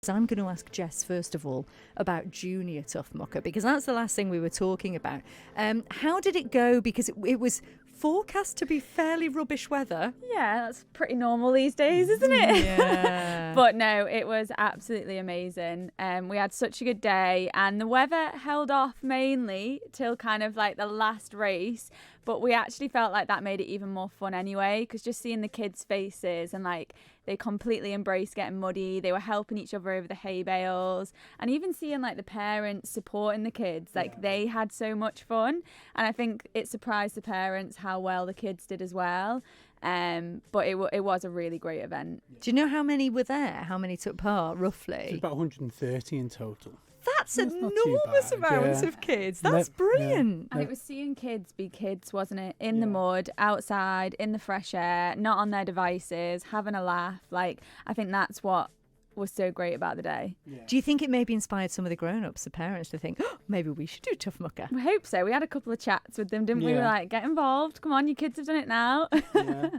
So I'm going to ask Jess, first of all, about Junior Tough Mucka, because that's the last thing we were talking about. How did it go? Because it was forecast to be fairly rubbish weather. Yeah, that's pretty normal these days, isn't it? Yeah. But no, it was absolutely amazing. We had such a good day, and the weather held off mainly till kind of like the last race. But we actually felt like that made it even more fun anyway, because just seeing the kids' faces and like they completely embraced getting muddy. They were helping each other over the hay bales, and even seeing like the parents supporting the kids, like they had so much fun. And I think it surprised the parents how well the kids did as well. But it was a really great event. Do you know how many were there? How many took part, roughly? It's about 130 in total. That's not too enormous bad, amounts yeah. of kids. That's brilliant. And it was seeing kids be kids, wasn't it? In the mud, outside, in the fresh air, not on their devices, having a laugh. Like, I think that's what was so great about the day. Yeah. Do you think it maybe inspired some of the grown-ups, the parents, to think, oh, maybe we should do Tough Mucka? We hope so. We had a couple of chats with them, didn't we? We were like, get involved. Come on, you kids have done it now. Yeah.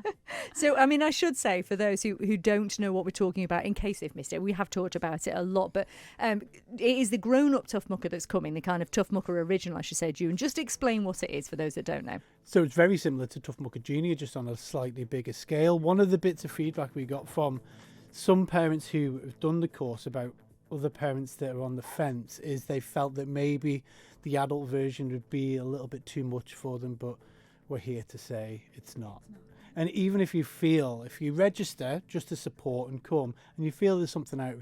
So, I mean, I should say, for those who don't know what we're talking about, in case they've missed it, we have talked about it a lot, but it is the grown-up Tough Mucka that's coming, the kind of Tough Mucka original, I should say, June. Just explain what it is for those that don't know. So it's very similar to Tough Mucka Junior, just on a slightly bigger scale. One of the bits of feedback we got from some parents who have done the course about other parents that are on the fence is they felt that maybe the adult version would be a little bit too much for them, but we're here to say it's not. And even if you register just to support and come, and you feel there's something out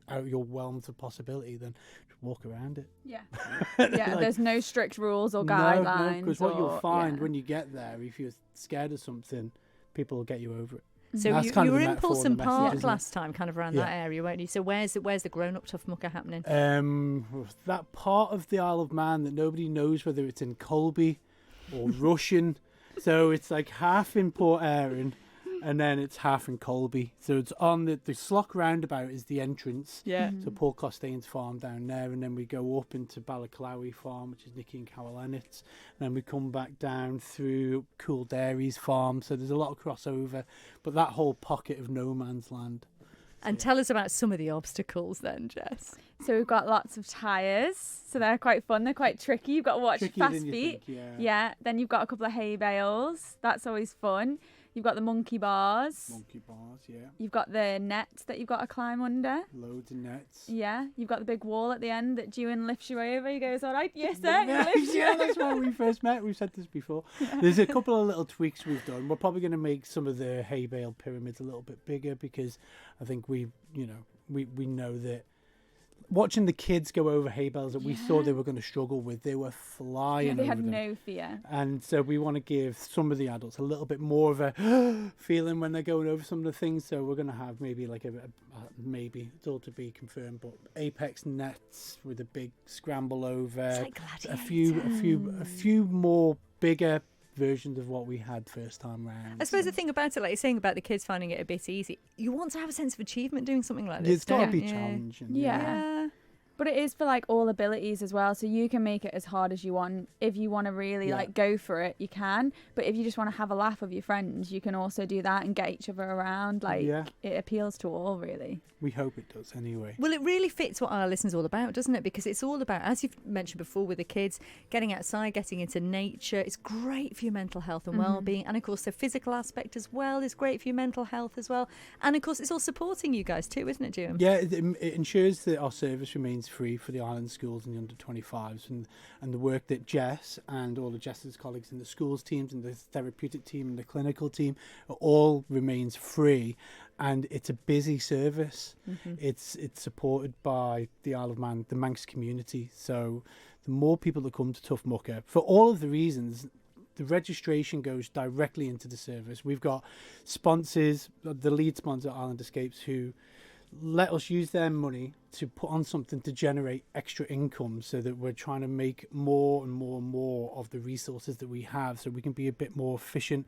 of your realms of possibility, then just walk around it. Yeah. Yeah, Like, there's no strict rules or guidelines. because what you'll find when you get there, if you're scared of something, people will get you over it. So That's you kind of were the in metaphor, the Pulson message, Park isn't it? last time, kind of around that area, weren't you? So where's the grown-up Tough Mucka happening? That part of the Isle of Man that nobody knows whether it's in Colby or Russian. So it's like half in Port Erin and then it's half in Colby. So it's on the Slough roundabout is the entrance. Yeah. So Paul Costain's farm down there, and then we go up into Ballaclowie farm, which is Nicky and Carol Ennett's, and then we come back down through Cool Dairy's farm. So there's a lot of crossover, but that whole pocket of no man's land. And tell us about some of the obstacles then, Jess. So we've got lots of tyres, so they're quite fun. They're quite tricky. You've got to watch Trickier fast than you feet. think, Yeah. Then you've got a couple of hay bales. That's always fun. You've got the monkey bars. Monkey bars, yeah. You've got the nets that you've got to climb under. Loads of nets. Yeah. You've got the big wall at the end that Juan lifts you over. He goes, all right, yes, sir. Yeah, He lifts you yeah, over. that's why we first met. We've said this before. There's a couple of little tweaks we've done. We're probably going to make some of the hay bale pyramids a little bit bigger, because I think we know that watching the kids go over hay bales that we thought they were going to struggle with, they were flying Yeah, they over had them. no fear. And so we want to give some of the adults a little bit more of a feeling when they're going over some of the things. So we're going to have maybe like maybe it's all to be confirmed, but apex nets with a big scramble over. It's like a Gladiator. few more bigger versions of what we had first time round. I suppose the thing about it, like you're saying about the kids finding it a bit easy, you want to have a sense of achievement doing something like this. It's got to don't be you? challenging. Yeah. But it is for like all abilities as well, so you can make it as hard as you want. If you want to really like go for it, you can. But if you just want to have a laugh with your friends, you can also do that and get each other around. Like it appeals to all, really. We hope it does anyway. Well, it really fits what our listen's all about, doesn't it? Because it's all about, as you've mentioned before with the kids, getting outside, getting into nature. It's great for your mental health and well-being. And of course, the physical aspect as well is great for your mental health as well. And of course, it's all supporting you guys too, isn't it, June? Yeah, it ensures that our service remains free for the island schools and the under-25s, and the work that Jess and all of Jess's colleagues in the schools teams and the therapeutic team and the clinical team all remains free. And it's a busy service. It's supported by the Isle of Man, the Manx community. So the more people that come to Tough Mucka, for all of the reasons, the registration goes directly into the service. We've got sponsors, the lead sponsor, Island Escapes, who let us use their money to put on something to generate extra income, so that we're trying to make more and more and more of the resources that we have, so we can be a bit more efficient.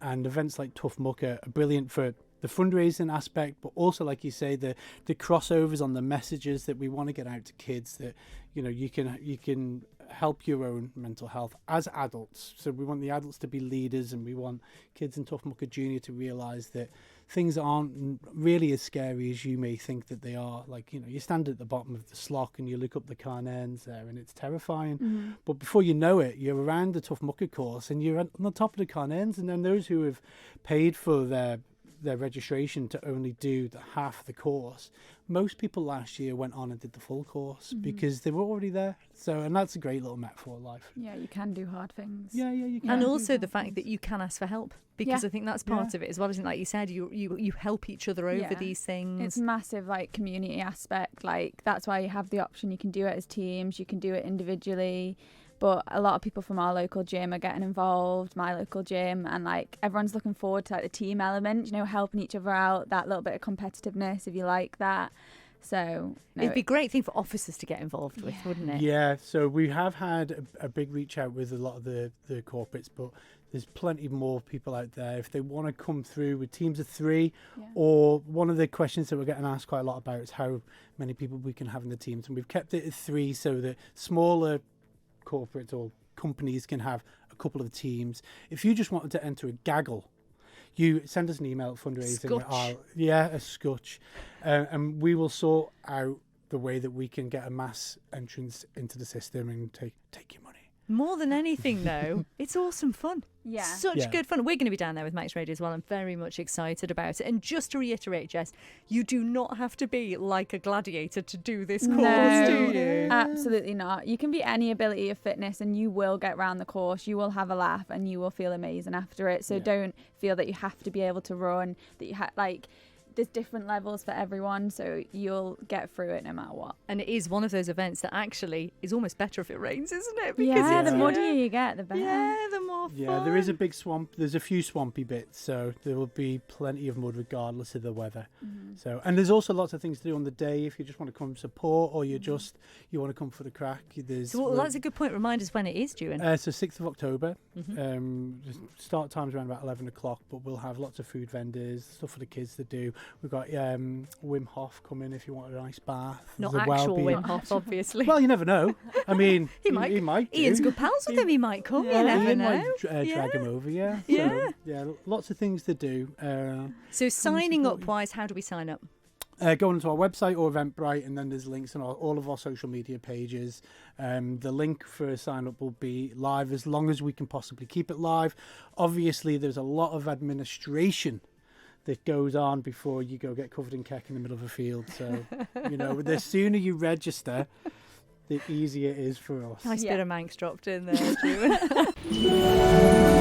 And events like Tough Mucka are brilliant for the fundraising aspect, but also, like you say, the crossovers on the messages that we want to get out to kids, that you can help your own mental health as adults. So we want the adults to be leaders, and we want kids in Tough Mucka Junior to realise that things aren't really as scary as you may think that they are. Like, you stand at the bottom of the slough and you look up the Carn Ends there, and it's terrifying. But before you know it, you're around the Tough Mucka course and you're on the top of the Carn Ends. And then those who have paid for their registration to only do half the course, most people last year went on and did the full course because they were already there. And that's a great little metaphor of life. Yeah, you can do hard things. Yeah, you can. And also the fact that you can ask for help, because Yeah. I think that's part of it as well, isn't it? Like you said, you help each other over these things. It's massive, like, community aspect. Like, that's why you have the option. You can do it as teams, you can do it individually. But a lot of people from our local gym are getting involved, my local gym, and like everyone's looking forward to like the team element, helping each other out, that little bit of competitiveness if you like that. So it'd be a great thing for officers to get involved with, wouldn't it? Yeah, so we have had a big reach out with a lot of the corporates, but there's plenty more people out there if they want to come through with teams of 3. Or one of the questions that we're getting asked quite a lot about is how many people we can have in the teams, and we've kept it at 3 so that smaller corporates or companies can have a couple of teams. If you just wanted to enter a gaggle, you send us an email at fundraising. A scotch. And we will sort out the way that we can get a mass entrance into the system and take your money. More than anything, though, it's awesome fun. Yeah. Such good fun. We're going to be down there with Max Radio as well. I'm very much excited about it. And just to reiterate, Jess, you do not have to be like a gladiator to do this course, do you? Absolutely not. You can be any ability of fitness and you will get round the course. You will have a laugh and you will feel amazing after it. So don't feel that you have to be able to run, that you there's different levels for everyone, so you'll get through it no matter what. And it is one of those events that actually is almost better if it rains, isn't it? Because the muddier you get, the better. Yeah, the more fun. Yeah, there is a big swamp. There's a few swampy bits, so there will be plenty of mud regardless of the weather. So, and there's also lots of things to do on the day if you just want to come support, or you want to come for the crack. That's a good point. Remind us when it is, Juan. So 6th of October. Start time's around about 11 o'clock, but we'll have lots of food vendors, stuff for the kids to do. We've got Wim Hof coming if you want an ice bath. Not actual Wim Hof, obviously. Well, you never know. I mean, he might do. Ian's good pals with him. He might come. You never know. Might drag him over. Yeah. So, lots of things to do. So signing up wise, how do we sign up? Go onto our website or Eventbrite, and then there's links on all of our social media pages. The link for sign up will be live as long as we can possibly keep it live. Obviously, there's a lot of administration that goes on before you go get covered in keck in the middle of a field. So, the sooner you register, the easier it is for us. Nice bit of Manx dropped in there, Juan.